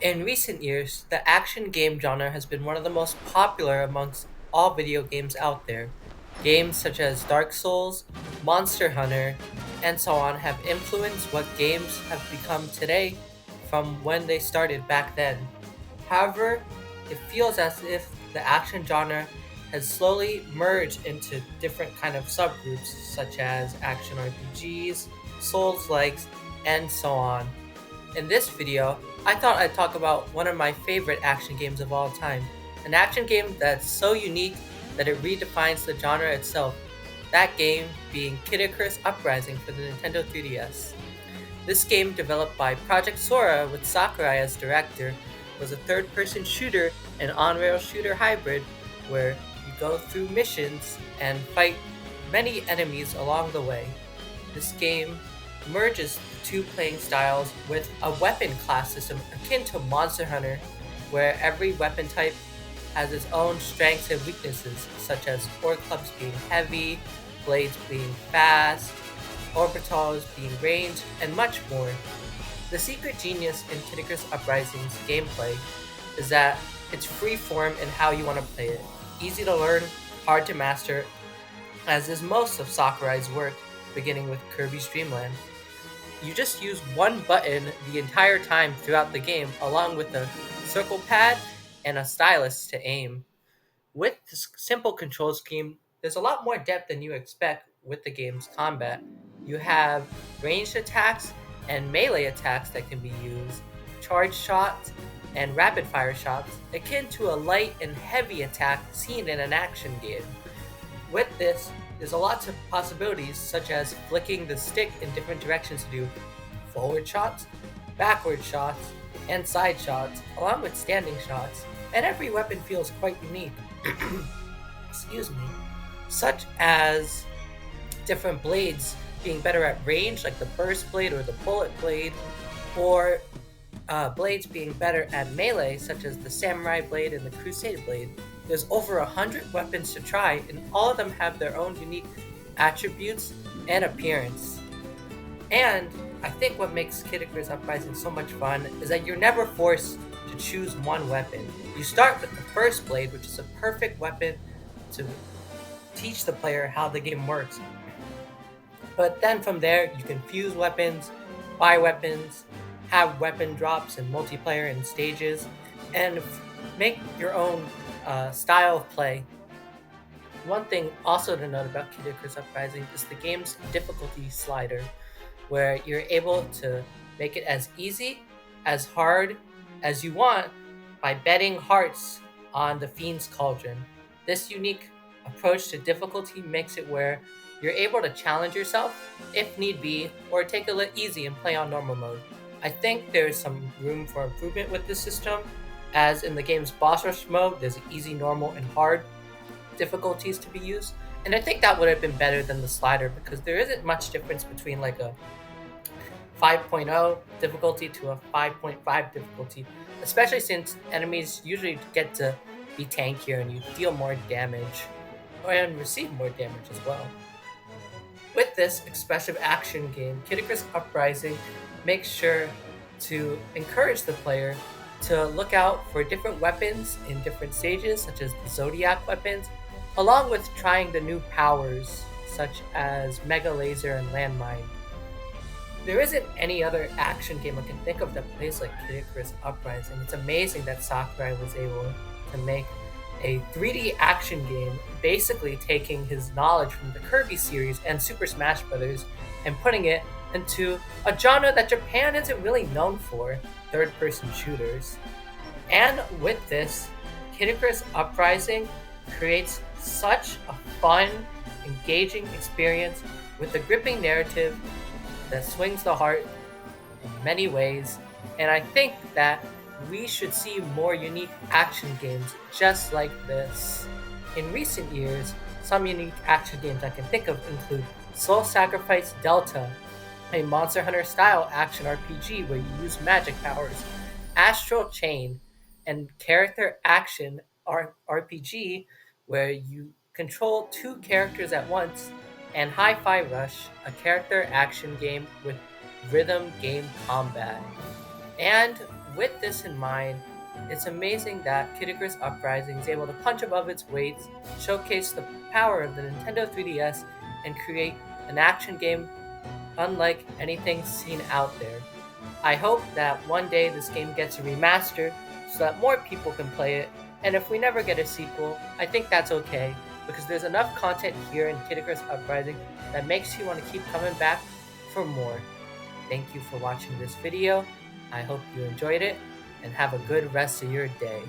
In recent years, the action game genre has been one of the most popular amongst all video games out there. Games such as Dark Souls, Monster Hunter, and so on have influenced what games have become today from when they started back then. However, it feels as if the action genre has slowly merged into different kind of subgroups such as action RPGs, soulslikes, and so on. In this video, I thought I'd talk about one of my favorite action games of all time. An action game that's so unique that it redefines the genre itself. That game being Kid Icarus Uprising for the Nintendo 3DS. This game, developed by Project Sora with Sakurai as director, was a third person shooter and on rail shooter hybrid where you go through missions and fight many enemies along the way. This game merges the two playing styles with a weapon class system akin to Monster Hunter, where every weapon type has its own strengths and weaknesses, such as ore clubs being heavy, blades being fast, orbitals being ranged, and much more. The secret genius in Kid Icarus Uprising's gameplay is that it's free form in how you want to play it. Easy to learn, hard to master, as is most of Sakurai's work, beginning with Kirby's Dream Land. You just use one button the entire time throughout the game, along with a circle pad and a stylus to aim. With this simple control scheme, there's a lot more depth than you expect with the game's combat. You have ranged attacks and melee attacks that can be used, charge shots, and rapid fire shots, akin to a light and heavy attack seen in an action game. With this, there's a lot of possibilities, such as flicking the stick in different directions to do forward shots, backward shots, and side shots, along with standing shots, and every weapon feels quite unique. Excuse me. Such as different blades being better at range, like the burst blade or the bullet blade, or blades being better at melee, such as the samurai blade and the crusade blade. There's over 100 weapons to try, and all of them have their own unique attributes and appearance. And I think what makes Kid Icarus Uprising so much fun is that you're never forced to choose one weapon. You start with the first blade, which is a perfect weapon to teach the player how the game works. But then from there, you can fuse weapons, buy weapons, have weapon drops in multiplayer and stages, and make your own style of play. One thing also to note about Kid Icarus Uprising is the game's difficulty slider, where you're able to make it as easy, as hard as you want by betting hearts on the Fiend's Cauldron. This unique approach to difficulty makes it where you're able to challenge yourself if need be, or take it easy and play on normal mode. I think there's some room for improvement with this system, as in the game's boss rush mode, there's easy, normal, and hard difficulties to be used. And I think that would have been better than the slider because there isn't much difference between like a 5.0 difficulty to a 5.5 difficulty, especially since enemies usually get to be tankier and you deal more damage and receive more damage as well. With this expressive action game, Kid Icarus Uprising makes sure to encourage the player to look out for different weapons in different stages, such as the Zodiac weapons, along with trying the new powers, such as Mega Laser and Landmine. There isn't any other action game I can think of that plays like Kid Icarus Uprising. It's amazing that Sakurai was able to make a 3D action game, basically taking his knowledge from the Kirby series and Super Smash Bros. And putting it into a genre that Japan isn't really known for, third-person shooters. And with this, Kid Icarus Uprising creates such a fun, engaging experience with a gripping narrative that swings the heart in many ways, and I think that we should see more unique action games just like this. In recent years, some unique action games I can think of include Soul Sacrifice Delta, a Monster Hunter style action RPG where you use magic powers, Astral Chain, and Character Action RPG where you control two characters at once, and Hi-Fi Rush, a character action game with rhythm game combat. And with this in mind, it's amazing that Kid Icarus Uprising is able to punch above its weights, showcase the power of the Nintendo 3DS, and create an action game unlike anything seen out there. I hope that one day this game gets a remaster so that more people can play it, and if we never get a sequel, I think that's okay, because there's enough content here in Kid Icarus Uprising that makes you want to keep coming back for more. Thank you for watching this video. I hope you enjoyed it, and have a good rest of your day.